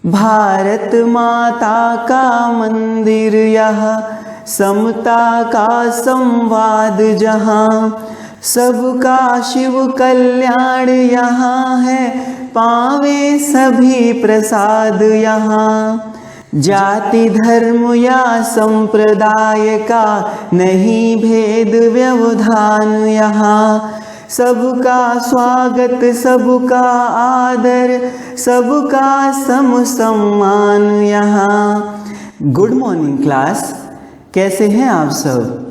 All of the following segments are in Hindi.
भारत माता का मंदिर यहाँ, समता का संवाद जहाँ, सबका शिव कल्याण यहाँ है, पावे सभी प्रसाद यहाँ। जाति धर्म या संप्रदाय का नहीं भेद व्यवधान यहाँ, सबका स्वागत सबका आदर, सबका सम सम्मान यहाँ। गुड मॉर्निंग क्लास, कैसे हैं आप सब?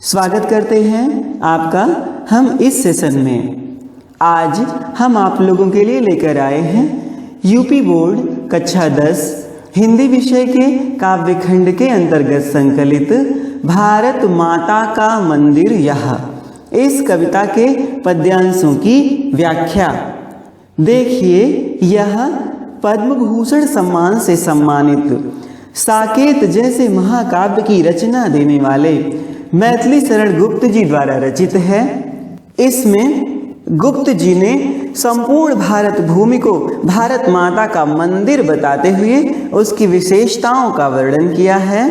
स्वागत करते हैं आपका हम इस सेशन में। आज हम आप लोगों के लिए लेकर आए हैं यूपी बोर्ड कक्षा 10 हिंदी विषय के काव्य खंड के अंतर्गत संकलित भारत माता का मंदिर यहाँ, इस कविता के पद्यांशों की व्याख्या। देखिए, यह पद्म भूषण सम्मान से सम्मानित साकेत जैसे महाकाव्य की रचना देने वाले मैथिली शरण गुप्त जी द्वारा रचित है। इसमें गुप्त जी ने संपूर्ण भारत भूमि को भारत माता का मंदिर बताते हुए उसकी विशेषताओं का वर्णन किया है।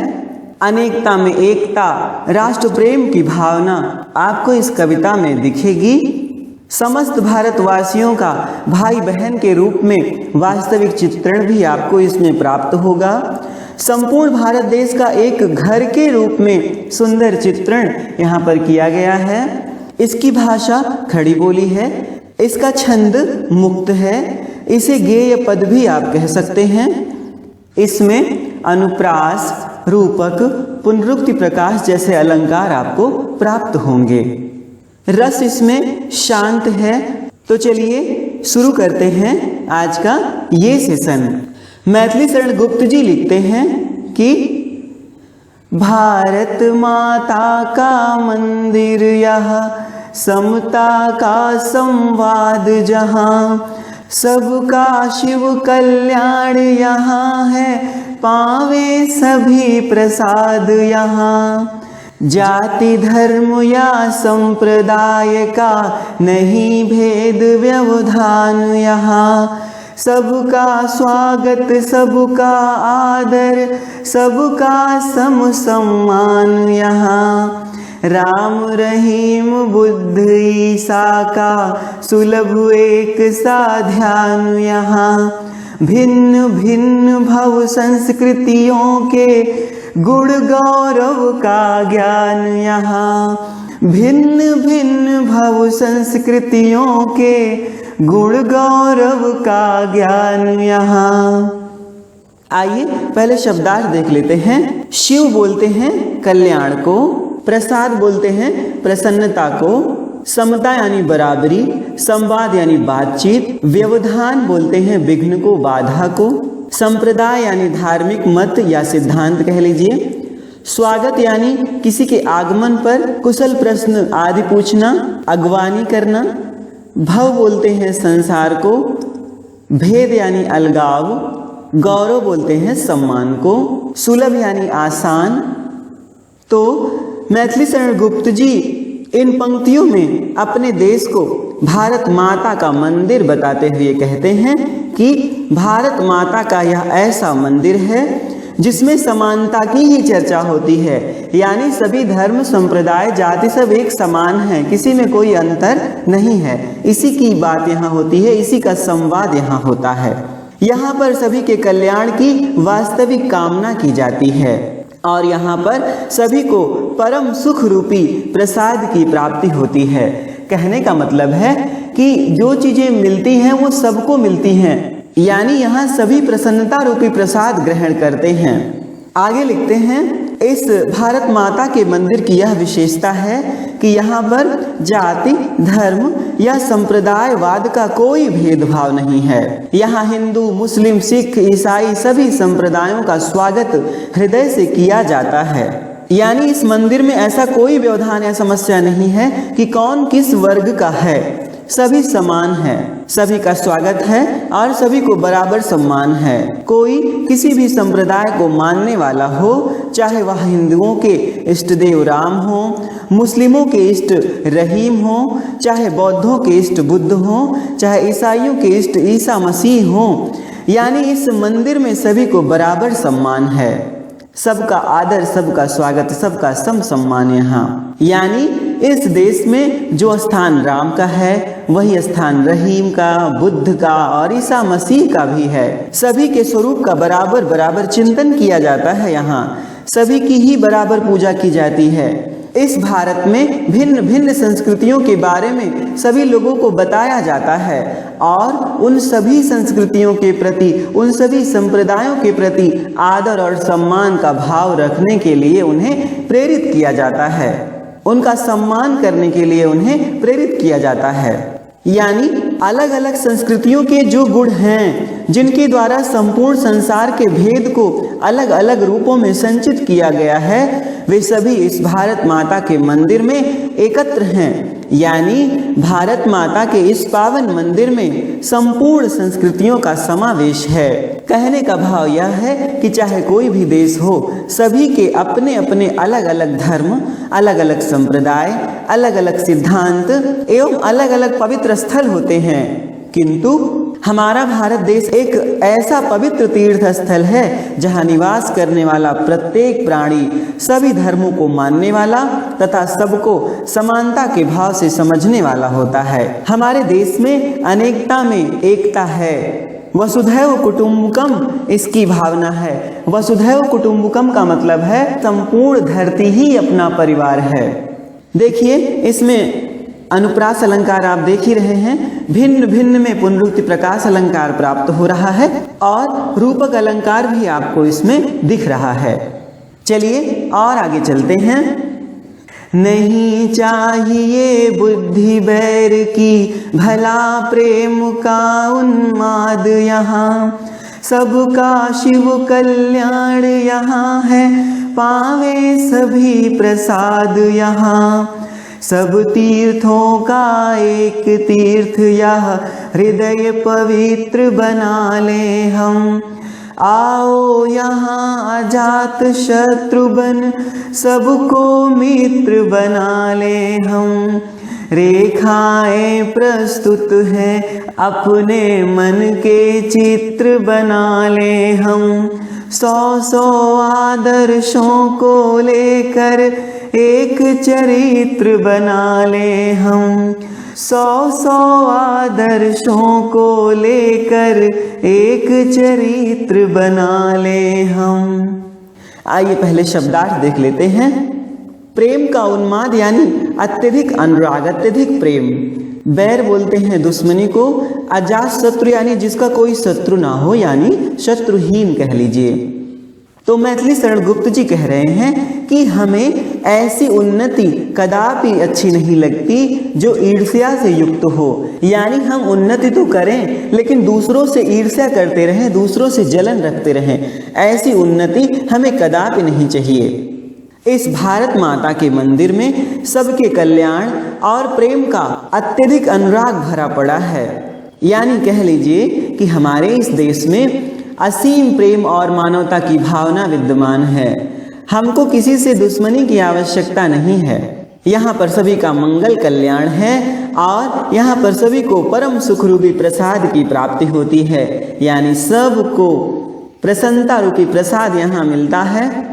अनेकता में एकता, राष्ट्र प्रेम की भावना आपको इस कविता में दिखेगी। समस्त भारतवासियों का भाई बहन के रूप में वास्तविक चित्रण भी आपको इसमें प्राप्त होगा। संपूर्ण भारत देश का एक घर के रूप में सुंदर चित्रण यहाँ पर किया गया है। इसकी भाषा खड़ी बोली है, इसका छंद मुक्त है, इसे गेय पद भी आप कह सकते हैं। इसमें अनुप्रास, रूपक, पुनरुक्ति प्रकाश जैसे अलंकार आपको प्राप्त होंगे। रस इसमें शांत है। तो चलिए शुरू करते हैं आज का ये सेशन। मैथिली शरण गुप्त जी लिखते हैं कि भारत माता का मंदिर यहाँ, समता का संवाद जहाँ, सबका शिव कल्याण यहाँ है, पावे सभी प्रसाद यहाँ। जाति धर्म या संप्रदाय का नहीं भेद व्यवधान यहाँ, सबका स्वागत सबका आदर, सबका सम सम्मान यहाँ। राम रहीम बुद्ध ईसा का सुलभ एक सा ध्यान यहाँ, भिन्न भिन्न भव संस्कृतियों के गुण गौरव का ज्ञान यहाँ, भिन्न भिन्न भव संस्कृतियों के गुण गौरव का ज्ञान यहाँ। आइए पहले शब्दार्थ देख लेते हैं। शिव बोलते हैं कल्याण को, प्रसाद बोलते हैं प्रसन्नता को, समता यानी बराबरी, संवाद यानी बातचीत, व्यवधान बोलते हैं विघ्न को, बाधा को, संप्रदाय यानी धार्मिक मत या सिद्धांत कह लीजिए, स्वागत यानी किसी के आगमन पर कुशल प्रश्न आदि पूछना, अगवानी करना, भव बोलते हैं संसार को, भेद यानी अलगाव, गौरव बोलते हैं सम्मान को, सुलभ यानी आसान। तो मैथिली शरण गुप्त जी इन पंक्तियों में अपने देश को भारत माता का मंदिर बताते हुए कहते हैं कि भारत माता का यह ऐसा मंदिर है जिसमें समानता की ही चर्चा होती है, यानी सभी धर्म संप्रदाय जाति सब एक समान है, किसी में कोई अंतर नहीं है। इसी की बात यहाँ होती है, इसी का संवाद यहाँ होता है। यहाँ पर सभी के कल्याण की वास्तविक कामना की जाती है और यहाँ पर सभी को परम सुख रूपी प्रसाद की प्राप्ति होती है। कहने का मतलब है कि जो चीजें मिलती हैं वो सबको मिलती हैं, यानी यहाँ सभी प्रसन्नता रूपी प्रसाद ग्रहण करते हैं। आगे लिखते हैं, इस भारत माता के मंदिर की यह विशेषता है कि यहाँ पर जाति धर्म या संप्रदायवाद का कोई भेदभाव नहीं है। यहाँ हिंदू, मुस्लिम, सिख, ईसाई सभी संप्रदायों का स्वागत हृदय से किया जाता है। यानी इस मंदिर में ऐसा कोई व्यवधान या समस्या नहीं है कि कौन किस वर्ग का है, सभी समान है, सभी का स्वागत है और सभी को बराबर सम्मान है। कोई किसी भी संप्रदाय को मानने वाला हो, चाहे वह हिंदुओं के इष्ट देव राम हो, मुस्लिमों के इष्ट रहीम हो, चाहे बौद्धों के इष्ट बुद्ध हो, चाहे ईसाइयों के इष्ट ईसा मसीह हो, यानी इस मंदिर में सभी को बराबर सम्मान है, सबका आदर, सबका स्वागत, सबका सम सम्मान यहाँ। यानी इस देश में जो स्थान राम का है वही स्थान रहीम का, बुद्ध का और ईसा मसीह का भी है। सभी के स्वरूप का बराबर बराबर चिंतन किया जाता है यहाँ, सभी की ही बराबर पूजा की जाती है। इस भारत में भिन्न भिन्न संस्कृतियों के बारे में सभी लोगों को बताया जाता है और उन सभी संस्कृतियों के प्रति, उन सभी संप्रदायों के प्रति आदर और सम्मान का भाव रखने के लिए उन्हें प्रेरित किया जाता है, उनका सम्मान करने के लिए उन्हें प्रेरित किया जाता है। यानी अलग अलग संस्कृतियों के जो गुण हैं, जिनके द्वारा संपूर्ण संसार के भेद को अलग अलग रूपों में संचित किया गया है, वे सभी इस भारत माता के मंदिर में एकत्र हैं। यानी भारत माता के इस पावन मंदिर में संपूर्ण संस्कृतियों का समावेश है। कहने का भाव यह है कि चाहे कोई भी देश हो, सभी के अपने अपने अलग अलग धर्म, अलग अलग संप्रदाय, अलग अलग सिद्धांत एवं अलग अलग पवित्र स्थल होते हैं, किंतु हमारा भारत देश एक ऐसा पवित्र तीर्थ स्थल है जहाँ निवास करने वाला प्रत्येक प्राणी सभी धर्मों को मानने वाला तथा सबको समानता के भाव से समझने वाला होता है। हमारे देश में अनेकता में एकता है। वसुधैव कुटुंबकम इसकी भावना है। वसुधैव कुटुंबकम का मतलब है संपूर्ण धरती ही अपना परिवार है। देखिए इसमें अनुप्रास अलंकार आप देख ही रहे हैं, भिन्न भिन्न में पुनरुक्ति प्रकाश अलंकार प्राप्त हो रहा है और रूपक अलंकार भी आपको इसमें दिख रहा है। चलिए और आगे चलते हैं। नहीं चाहिए बुद्धि बैर की, भला प्रेम का उन्माद यहाँ, सबका शिव कल्याण यहाँ है, पावे सभी प्रसाद यहाँ। सब तीर्थों का एक तीर्थ यह, हृदय पवित्र बना ले हम। आओ यहाँ अजात शत्रु बन, सबको मित्र बना ले हम। रेखाएं प्रस्तुत हैं, अपने मन के चित्र बना ले हम। 100 आदर्शों को लेकर एक चरित्र बना ले हम। 100 आदर्शों को लेकर एक चरित्र बना ले हम। आइए पहले शब्दार्थ देख लेते हैं। प्रेम का उन्माद यानी अत्यधिक अनुराग, अत्यधिक प्रेम। बैर बोलते हैं दुश्मनी को। अजात शत्रु यानी जिसका कोई शत्रु ना हो, यानी शत्रुहीन कह लीजिए। तो मैथिली शरण गुप्त जी कह रहे हैं कि हमें ऐसी उन्नति कदापि अच्छी नहीं लगती जो ईर्ष्या से युक्त हो। यानी हम उन्नति तो करें लेकिन दूसरों से ईर्ष्या करते रहें, दूसरों से जलन रखते रहें, ऐसी उन्नति हमें कदापि नहीं चाहिए। इस भारत माता के मंदिर में सबके कल्याण और प्रेम का अत्यधिक अनुराग भरा पड़ा है। यानी कह लीजिए कि हमारे इस देश में असीम प्रेम और मानवता की भावना विद्यमान है। हमको किसी से दुश्मनी की आवश्यकता नहीं है। यहाँ पर सभी का मंगल कल्याण है और यहाँ पर सभी को परम सुख रूपी प्रसाद की प्राप्ति होती है। यानी सबको प्रसन्नता रूपी प्रसाद यहाँ मिलता है।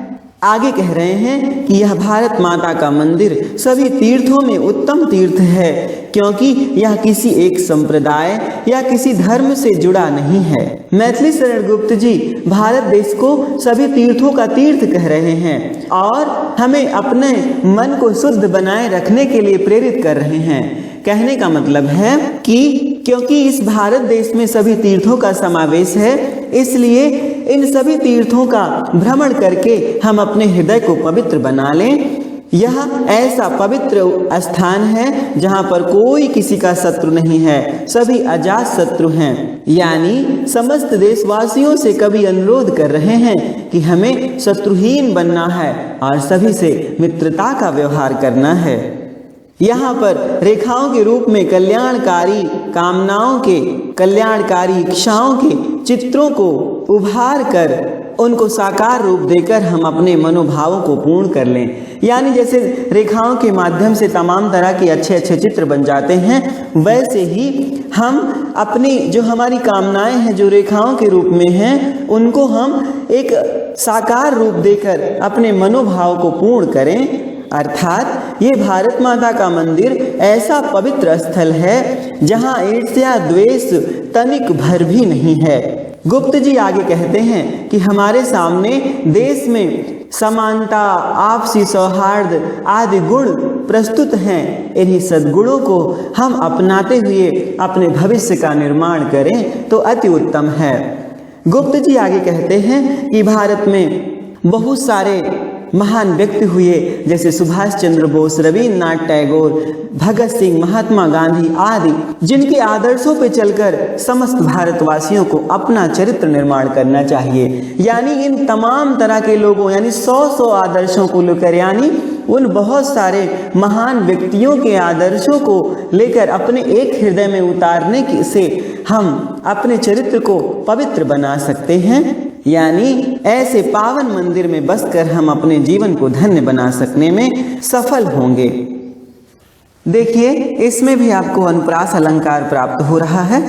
आगे कह रहे हैं कि यह भारत माता का मंदिर सभी तीर्थों में उत्तम तीर्थ है, क्योंकि यह किसी एक संप्रदाय या किसी धर्म से जुड़ा नहीं है। मैथिली शरण गुप्त जी भारत देश को सभी तीर्थों का तीर्थ कह रहे हैं और हमें अपने मन को शुद्ध बनाए रखने के लिए प्रेरित कर रहे हैं। कहने का मतलब है कि क्योंकि इस भारत देश में सभी तीर्थों का समावेश है, इसलिए इन सभी तीर्थों का भ्रमण करके हम अपने हृदय को पवित्र बना लें। यह ऐसा पवित्र स्थान है जहाँ पर कोई किसी का शत्रु नहीं है, सभी अजात शत्रु हैं। यानी समस्त देशवासियों से कवि अनुरोध कर रहे हैं कि हमें शत्रुहीन बनना है और सभी से मित्रता का व्यवहार करना है। यहाँ पर रेखाओं के रूप में कल्याणकारी कामनाओं के, कल्याणकारी इच्छाओं के चित्रों को उभार कर उनको साकार रूप देकर हम अपने मनोभावों को पूर्ण कर लें। यानी जैसे रेखाओं के माध्यम से तमाम तरह के अच्छे अच्छे चित्र बन जाते हैं, वैसे ही हम अपनी जो हमारी कामनाएं हैं जो रेखाओं के रूप में हैं, उनको हम एक साकार रूप देकर अपने मनोभाव को पूर्ण करें। अर्थात ये भारत माता का मंदिर ऐसा पवित्र स्थल है जहाँ ईर्ष्या द्वेष तनिक भर भी नहीं है। गुप्त जी आगे कहते हैं कि हमारे सामने देश में समानता, आपसी सौहार्द आदि गुण प्रस्तुत हैं। इन्हीं सद्गुणों को हम अपनाते हुए अपने भविष्य का निर्माण करें तो अति उत्तम है। गुप्त जी आगे कहते हैं कि भारत में बहुत सारे महान व्यक्ति हुए, जैसे सुभाष चंद्र बोस, रविन्द्रनाथ टैगोर, भगत सिंह, महात्मा गांधी आदि, जिनके आदर्शों पर चलकर समस्त भारतवासियों को अपना चरित्र निर्माण करना चाहिए। यानी इन तमाम तरह के लोगों, यानी 100 आदर्शों को लेकर, यानी उन बहुत सारे महान व्यक्तियों के आदर्शों को लेकर अपने एक हृदय में उतारने से हम अपने चरित्र को पवित्र बना सकते हैं। यानी ऐसे पावन मंदिर में बसकर हम अपने जीवन को धन्य बना सकने में सफल होंगे। देखिए, इसमें भी आपको अनुप्रास अलंकार प्राप्त हो रहा है।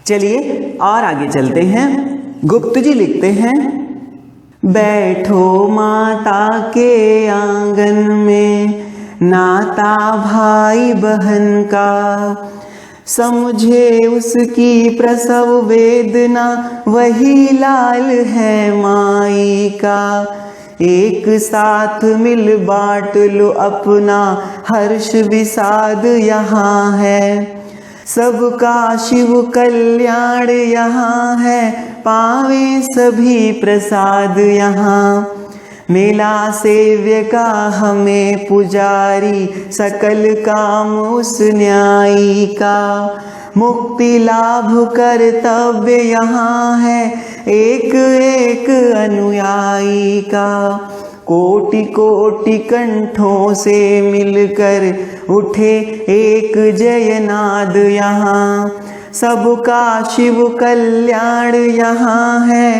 चलिए और आगे चलते हैं। गुप्त जी लिखते हैं, बैठो माता के आंगन में, नाता भाई बहन का, समझे उसकी प्रसव वेदना, वही लाल है माई का। एक साथ मिल बांट लो अपना हर्ष विषाद यहाँ है, सबका शिव कल्याण यहाँ है, पावे सभी प्रसाद यहाँ। मेला सेव्य का हमें पुजारी, सकल काम उस न्यायी का। मुक्ति लाभ कर्तव्य यहाँ है, एक एक अनुयायी का। कोटि कोटि कंठों से मिलकर उठे एक जयनाद यहाँ, सबका शिव कल्याण यहाँ है,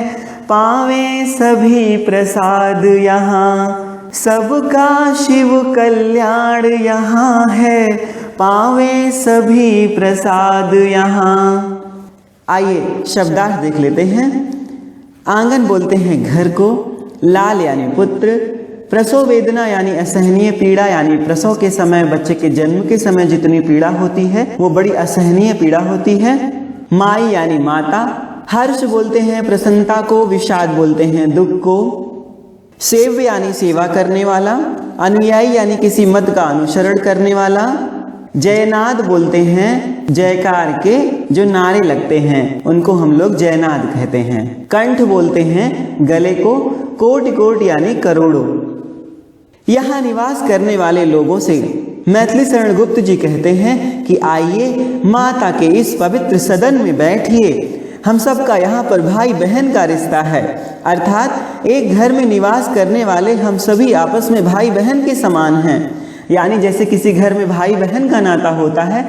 पावे सभी प्रसाद यहाँ। सबका शिव कल्याण यहाँ है, पावे सभी प्रसाद यहाँ। आइए शब्दार्थ देख लेते हैं। आंगन बोलते हैं घर को, लाल यानी पुत्र, प्रसव वेदना यानी असहनीय पीड़ा, यानी प्रसव के समय, बच्चे के जन्म के समय जितनी पीड़ा होती है वो बड़ी असहनीय पीड़ा होती है। माई यानी माता। हर्ष बोलते हैं प्रसन्नता को, विषाद बोलते हैं दुख को। सेव्य यानी सेवा करने वाला, अनुयायी यानी किसी मत का अनुसरण करने वाला। जयनाद बोलते हैं जयकार के जो नारे लगते हैं, उनको हम लोग जयनाद कहते हैं। कंठ बोलते हैं गले को। कोटि कोटि यानी करोड़ों। यहाँ निवास करने वाले लोगों से मैथिली शरण गुप्त जी कहते हैं कि आइए माता के इस पवित्र सदन में बैठिए। हम सब का यहाँ पर भाई बहन का रिश्ता है, अर्थात एक घर में निवास करने वाले हम सभी आपस में भाई बहन के समान हैं। यानी जैसे किसी घर में भाई बहन का नाता होता है,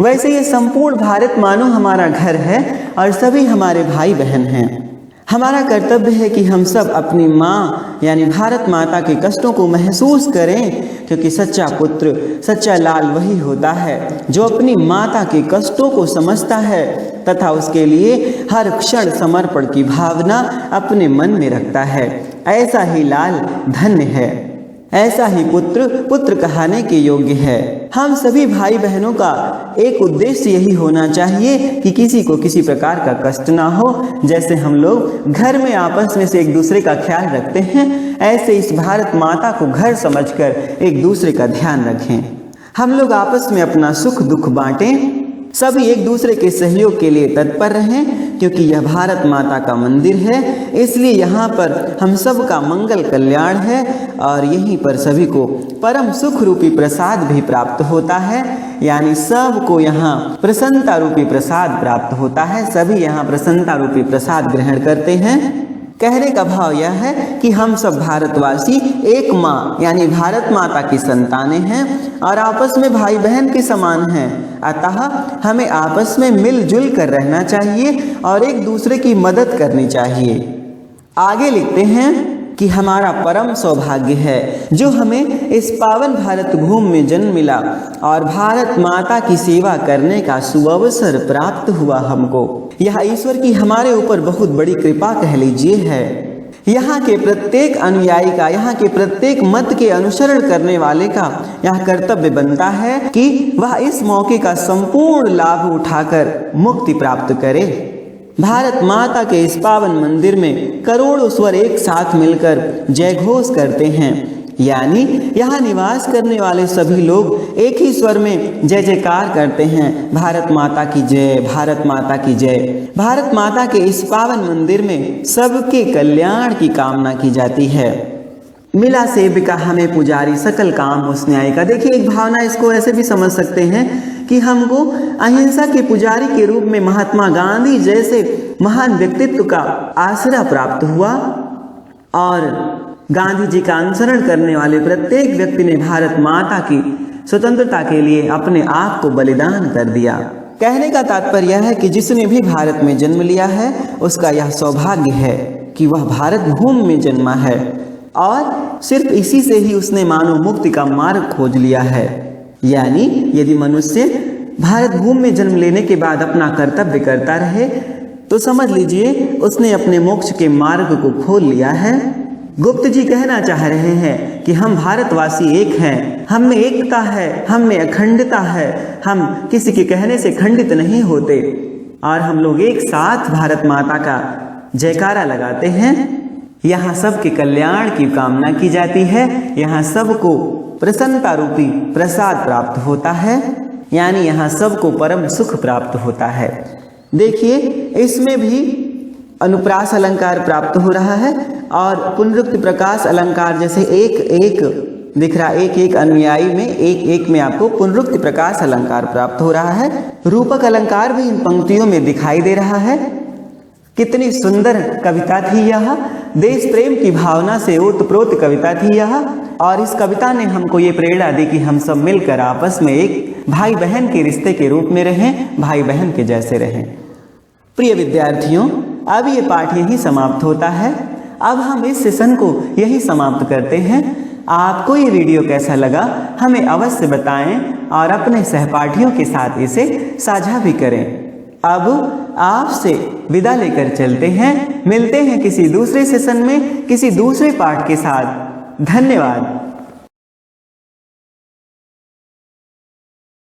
वैसे ये संपूर्ण भारत मानो हमारा घर है और सभी हमारे भाई बहन हैं। हमारा कर्तव्य है कि हम सब अपनी माँ यानी भारत माता के कष्टों को महसूस करें, क्योंकि सच्चा पुत्र, सच्चा लाल वही होता है जो अपनी माता के कष्टों को समझता है तथा उसके लिए हर क्षण समर्पण की भावना अपने मन में रखता है। ऐसा ही लाल धन्य है, ऐसा ही पुत्र पुत्र कहने के योग्य है। हम सभी भाई बहनों का एक उद्देश्य यही होना चाहिए कि किसी को किसी प्रकार का कष्ट ना हो। जैसे हम लोग घर में आपस में से एक दूसरे का ख्याल रखते हैं, ऐसे इस भारत माता को घर समझकर एक दूसरे का ध्यान रखें। हम लोग आपस में अपना सुख दुख बांटें, सभी एक दूसरे के सहयोग के लिए तत्पर रहें, क्योंकि यह भारत माता का मंदिर है। इसलिए यहाँ पर हम सब का मंगल कल्याण है और यहीं पर सभी को परम सुख रूपी प्रसाद भी प्राप्त होता है। यानी सबको यहाँ प्रसन्नता रूपी प्रसाद प्राप्त होता है, सभी यहाँ प्रसन्नता रूपी प्रसाद ग्रहण करते हैं। कहने का भाव यह है कि हम सब भारतवासी एक माँ यानी भारत माता की संतानें हैं और आपस में भाई बहन के समान हैं। अतः हमें आपस में मिलजुल कर रहना चाहिए और एक दूसरे की मदद करनी चाहिए। आगे लिखते हैं कि हमारा परम सौभाग्य है जो हमें इस पावन भारत भूमि में जन्म मिला और भारत माता की सेवा करने का सुअवसर प्राप्त हुआ हमको। यह ईश्वर की हमारे ऊपर बहुत बड़ी कृपा कह लीजिए है। यहाँ के प्रत्येक अनुयायी का, यहाँ के प्रत्येक मत के अनुसरण करने वाले का यह कर्तव्य बनता है कि वह इस मौके का संपूर्ण लाभ उठाकर मुक्ति प्राप्त करे। भारत माता के इस पावन मंदिर में करोड़ों स्वर एक साथ मिलकर जय घोष करते हैं, यानी यहाँ निवास करने वाले सभी लोग एक ही स्वर में जय जयकार करते हैं, भारत माता की जय, भारत माता की जय। भारत माता के इस पावन मंदिर में सबके कल्याण की कामना की जाती है। मिला सेविका हमें पुजारी, सकल काम उस न्याय का। देखिए एक भावना, इसको ऐसे भी समझ सकते हैं कि हमको अहिंसा के पुजारी के रूप में महात्मा गांधी जैसे महान व्यक्तित्व का आसरा प्राप्त हुआ और गांधी जी का अनुसरण करने वाले प्रत्येक व्यक्ति ने भारत माता की स्वतंत्रता के लिए अपने आप को बलिदान कर दिया। कहने का तात्पर्य यह है कि जिसने भी भारत में जन्म लिया है उसका यह सौभाग्य है कि वह भारत भूमि में जन्मा है और सिर्फ इसी से ही उसने मानव मुक्ति का मार्ग खोज लिया है। यानी यदि मनुष्य भारत भूमि में जन्म लेने के बाद अपना कर्तव्य करता रहे तो समझ लीजिए उसने अपने मोक्ष के मार्ग को खोल लिया है। गुप्त जी कहना चाह रहे हैं कि हम भारतवासी एक हैं, हम में एकता है, हम में अखंडता है, हम किसी के कहने से खंडित नहीं होते और हम लोग एक साथ भारत माता का जयकारा लगाते हैं। यहाँ सबके कल्याण की कामना की जाती है, यहाँ सबको प्रसन्नता रूपी प्रसाद प्राप्त होता है, यानी यहाँ सबको परम सुख प्राप्त होता है। देखिए इसमें भी अनुप्रास अलंकार प्राप्त हो रहा है और पुनरुक्ति प्रकाश अलंकार जैसे एक एक दिख रहा, एक एक अनुयायी में एक एक में आपको पुनरुक्ति प्रकाश अलंकार प्राप्त हो रहा है। रूपक अलंकार भी इन पंक्तियों में दिखाई दे रहा है। कितनी सुंदर कविता थी यह, देश प्रेम की भावना से ओतप्रोत कविता थी यह और इस कविता ने हमको ये प्रेरणा दी कि हम सब मिलकर आपस में एक भाई बहन के रिश्ते के रूप में रहें, भाई बहन के जैसे रहें। प्रिय विद्यार्थियों, अब ये पाठ यही समाप्त होता है। अब हम इस सेशन को यही समाप्त करते हैं। आपको ये वीडियो कैसा लगा हमें अवश्य बताएं और अपने सहपाठियों के साथ इसे साझा भी करें। अब आपसे विदा लेकर चलते हैं, मिलते हैं किसी दूसरे सेशन में किसी दूसरे पाठ के साथ। धन्यवाद।